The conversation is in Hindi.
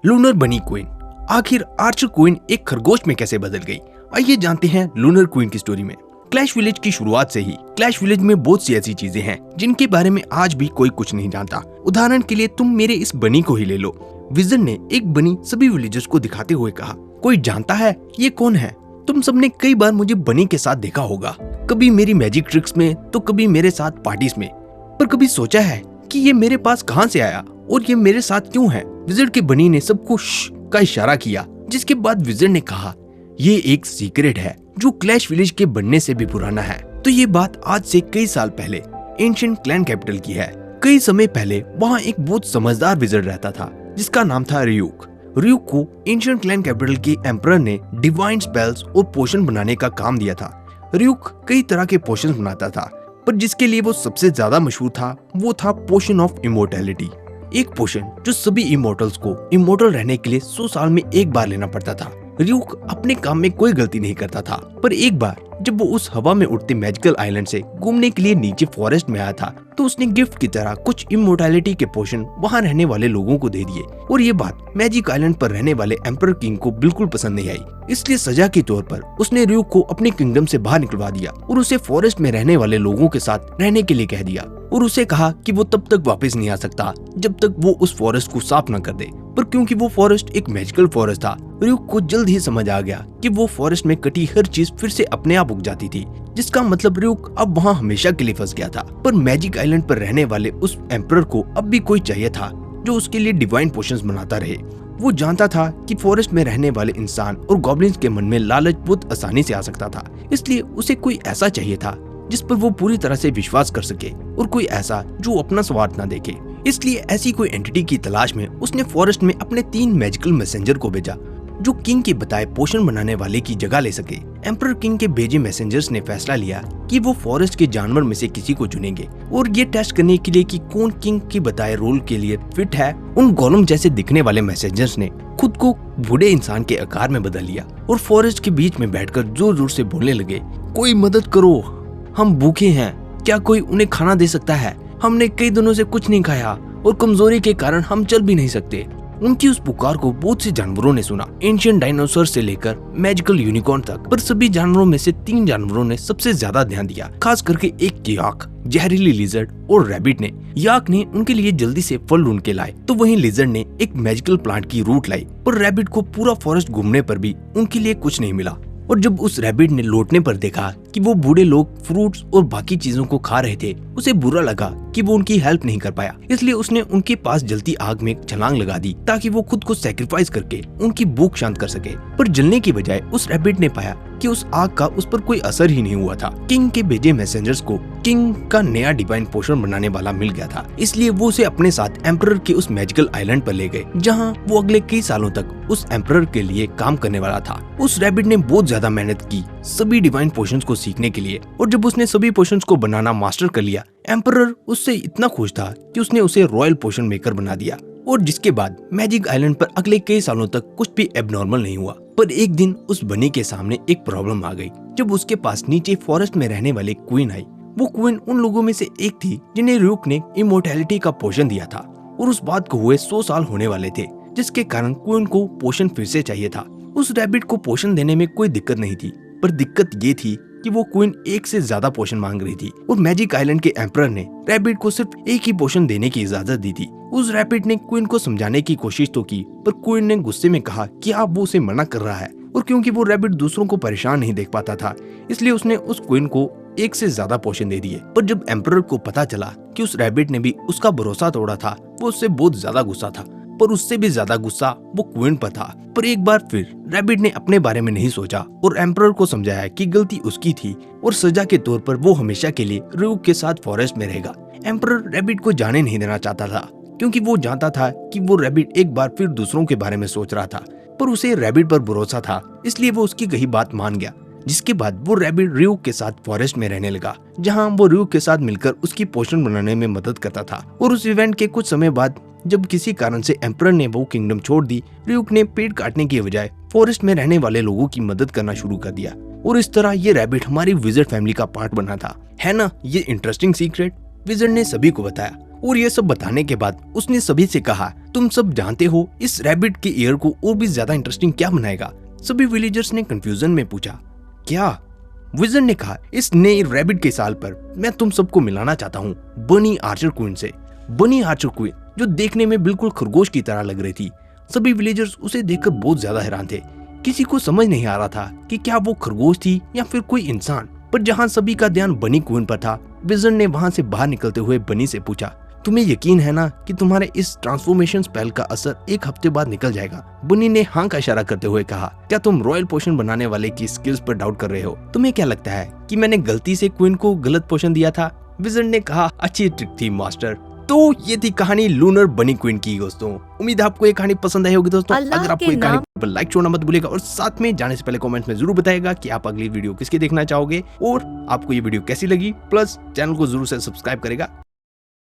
लूनर बनी क्वीन। आखिर आर्चर क्वीन एक खरगोश में कैसे बदल गई? आइए जानते हैं लूनर क्वीन की स्टोरी में। क्लैश विलेज की शुरुआत से ही क्लैश विलेज में बहुत सी ऐसी चीजें हैं जिनके बारे में आज भी कोई कुछ नहीं जानता। उदाहरण के लिए तुम मेरे इस बनी को ही ले लो। विजन ने एक बनी सभी विलेजर्स को दिखाते हुए कहा, कोई जानता है ये कौन है? तुम सबने कई बार मुझे बनी के साथ देखा होगा, कभी मेरी मैजिक ट्रिक्स में तो कभी मेरे साथ पार्टीज में, पर कभी सोचा है कि ये मेरे पास कहां से आया और ये मेरे साथ क्यों है? विजर्ड के बनी ने सबको का इशारा किया, जिसके बाद विजर्ड ने कहा, ये एक सीक्रेट है जो क्लैश विलेज के बनने से भी पुराना है। तो ये बात आज से कई साल पहले एंशिएंट क्लैन कैपिटल की है। कई समय पहले वहाँ एक बहुत समझदार विजर्ड रहता था जिसका नाम था रियूक। रियूक को एंशिएंट क्लैन कैपिटल के एम्परर ने डिवाइन स्पेल्स और पोशन बनाने का काम दिया था। रियूक कई तरह के पोशन बनाता था, पर जिसके लिए वो सबसे ज्यादा मशहूर था वो था पोशन ऑफ इमोर्टैलिटी। एक पोशन जो सभी इमोर्टल्स को इमोर्टल रहने के लिए 100 साल में एक बार लेना पड़ता था। रियूक अपने काम में कोई गलती नहीं करता था, पर एक बार जब वो उस हवा में उड़ते मैजिकल आइलैंड से घूमने के लिए नीचे फॉरेस्ट में आया था, तो उसने गिफ्ट की तरह कुछ इमोर्टैलिटी के पोशन वहाँ रहने वाले लोगों को दे दिए। और ये बात मैजिक आइलैंड पर रहने वाले एम्परर किंग को बिल्कुल पसंद नहीं आई। इसलिए सजा के तौर पर उसने रियूक को अपने किंगडम से बाहर निकलवा दिया और उसे फॉरेस्ट में रहने वाले लोगों के साथ रहने के लिए कह दिया और उसे कहा कि वो तब तक वापस नहीं आ सकता जब तक वो उस फॉरेस्ट को साफ न कर दे। पर क्योंकि वो फॉरेस्ट एक मैजिकल फॉरेस्ट था, रियूक को जल्द ही समझ आ गया कि वो फॉरेस्ट में कटी हर चीज फिर से अपने आप उग जाती थी, जिसका मतलब रियूक अब वहाँ हमेशा के लिए फंस गया था। पर मैजिक आइलैंड पर रहने वाले उस एम्परर को अब भी कोई चाहिए था जो उसके लिए डिवाइन पोशंस बनाता रहे। वो जानता था कि फॉरेस्ट में रहने वाले इंसान और गॉब्लिन्स के मन में लालच बहुत आसानी से आ सकता था, इसलिए उसे कोई ऐसा चाहिए था जिस पर वो पूरी तरह से विश्वास कर सके और कोई ऐसा जो अपना स्वार्थ न देखे। इसलिए ऐसी कोई एंटिटी की तलाश में उसने फॉरेस्ट में अपने 3 मैजिकल मैसेंजर को भेजा जो किंग के बताए पोशन बनाने वाले की जगह ले सके। एम्परर किंग के भेजे मैसेंजर्स ने फैसला लिया कि वो फॉरेस्ट के जानवर में से किसी को चुनेंगे और ये टेस्ट करने के लिए कि कौन किंग के बताए रोल के लिए फिट है। उन गोलम जैसे दिखने वाले मैसेंजर्स ने खुद को बूढ़े इंसान के आकार में बदल लिया और फॉरेस्ट के बीच में बैठकर जोर जोर से बोलने लगे, कोई मदद करो, हम भूखे हैं, क्या कोई उन्हें खाना दे सकता है? हमने कई दिनों से कुछ नहीं खाया और कमजोरी के कारण हम चल भी नहीं सकते। उनकी उस पुकार को बहुत से जानवरों ने सुना, एंशिएंट डायनासोर से लेकर मैजिकल यूनिकॉर्न तक। पर सभी जानवरों में से 3 जानवरों ने सबसे ज्यादा ध्यान दिया, खास करके एक याक, जहरीली लिजर्ड और रैबिट ने। याक ने उनके लिए जल्दी से फल ढूंढ के लाए, तो वहीं लिजर्ड ने एक मैजिकल प्लांट की रूट लाई। पर रैबिट को पूरा फॉरेस्ट घूमने पर भी उनके लिए कुछ नहीं मिला। और जब उस रैबिट ने लौटने पर देखा कि वो बूढ़े लोग फ्रूट्स और बाकी चीजों को खा रहे थे, उसे बुरा लगा कि वो उनकी हेल्प नहीं कर पाया। इसलिए उसने उनके पास जलती आग में छलांग लगा दी ताकि वो खुद को सैक्रिफाइस करके उनकी भूख शांत कर सके। पर जलने की बजाय उस रैबिट ने पाया कि उस आग का उस पर कोई असर ही नहीं हुआ था। किंग के भेजे मैसेंजर्स को किंग का नया डिवाइन पोशन बनाने वाला मिल गया था, इसलिए वो उसे अपने साथ एम्परर के उस मैजिकल आइलैंड पर ले गए, जहाँ वो अगले कई सालों तक उस एम्परर के लिए काम करने वाला था। उस रैबिट ने बहुत ज्यादा मेहनत की सभी डिवाइन पोशंस को सीखने के लिए, और जब उसने सभी पोशंस को बनाना मास्टर कर लिया, एम्परर उससे इतना खुश था कि उसने उसे रॉयल पोशन मेकर बना दिया। और जिसके बाद मैजिक आइलैंड पर अगले कई सालों तक कुछ भी एबनॉर्मल नहीं हुआ। पर एक दिन उस बनी के सामने एक प्रॉब्लम आ गई जब उसके पास नीचे फॉरेस्ट में रहने वाली क्वीन आई। वो क्वीन उन लोगों में से एक थी जिन्हें रियूक ने इमोर्टैलिटी का पोशन दिया था, और उस बात को हुए 100 साल होने वाले थे, जिसके कारण क्वीन को पोशन फिर से चाहिए था। उस रैबिट को पोशन देने में कोई दिक्कत नहीं थी, पर दिक्कत ये थी कि वो क्वीन एक से ज्यादा पोशन मांग रही थी और मैजिक आइलैंड के एम्परर ने रैबिट को सिर्फ एक ही पोशन देने की इजाजत दी थी। उस रैबिट ने क्वीन को समझाने की कोशिश तो की, पर क्वीन ने गुस्से में कहा कि आप वो उसे मना कर रहा है, और क्योंकि वो रैबिट दूसरों को परेशान नहीं देख पाता था, इसलिए उसने उस क्वीन को एक से ज्यादा पोशन दे दिए। पर जब एम्परर को पता चला कि उस रैबिट ने भी उसका भरोसा तोड़ा था, वो उससे बहुत ज्यादा गुस्सा था। पर उससे भी ज्यादा गुस्सा वो क्वीन पर था। पर एक बार फिर रैबिट ने अपने बारे में नहीं सोचा और एम्परर को समझाया कि गलती उसकी थी और सजा के तौर पर वो हमेशा के लिए रियूक के साथ फॉरेस्ट में रहेगा। एम्परर रैबिट को जाने नहीं देना चाहता था, क्योंकि वो जानता था कि वो रैबिट एक बार फिर दूसरों के बारे में सोच रहा था, पर उसे रैबिट पर भरोसा था, इसलिए वो उसकी कही बात मान गया। जिसके बाद वो रैबिट रियूक के साथ फॉरेस्ट में रहने लगा, जहाँ वो रियूक के साथ मिलकर उसकी पोशन बनाने में मदद करता था। और उस इवेंट के कुछ समय बाद जब किसी कारण से एम्परर ने वो किंगडम छोड़ दी, रियूक ने पेड़ काटने की बजाय फॉरेस्ट में रहने वाले लोगों की मदद करना शुरू कर दिया, और इस तरह ये रैबिट हमारी विजर्ड फैमिली का पार्ट बना था। है ना ये इंटरेस्टिंग सीक्रेट? विजर्ड ने सभी को बताया और ये सब बताने के बाद उसने सभी से कहा, तुम सब जानते हो इस रैबिट के ईयर को और भी ज्यादा इंटरेस्टिंग क्या बनाएगा? सभी विलेजर्स ने कंफ्यूजन में पूछा, क्या? विजन ने कहा, इस नए रैबिट के साल पर मैं तुम सबको मिलाना चाहता हूँ बनी आर्चर क्वीन से। बनी आर्चर क्वीन जो देखने में बिल्कुल खरगोश की तरह लग रही थी। सभी विलेजर्स उसे देखकर बहुत ज्यादा हैरान थे। किसी को समझ नहीं आ रहा था कि क्या वो खरगोश थी या फिर कोई इंसान। पर जहाँ सभी का ध्यान बनी क्वीन पर था, विजन ने वहाँ से बाहर निकलते हुए बनी से पूछा, तुम्हें यकीन है ना कि तुम्हारे इस ट्रांसफॉर्मेशन स्पेल का असर एक हफ्ते बाद निकल जाएगा? बनी ने हाँ का इशारा करते हुए कहा, क्या तुम रॉयल पोशन बनाने वाले की स्किल्स पर डाउट कर रहे हो? तुम्हें क्या लगता है कि मैंने गलती से क्वीन को गलत पोशन दिया था? विजन ने कहा, अच्छी ट्रिक थी मास्टर। तो ये थी कहानी लूनर बनी क्वीन की दोस्तों। उम्मीद है आपको ये कहानी पसंद आई होगी दोस्तों। अगर आपको ये कहानी पर लाइक छोड़ना मत भूलिएगा और साथ में जाने से पहले कमेंट्स में जरूर बताइएगा कि आप अगली वीडियो किसकी देखना चाहोगे और आपको ये वीडियो कैसी लगी। प्लस चैनल को जरूर से सब्सक्राइब करेगा।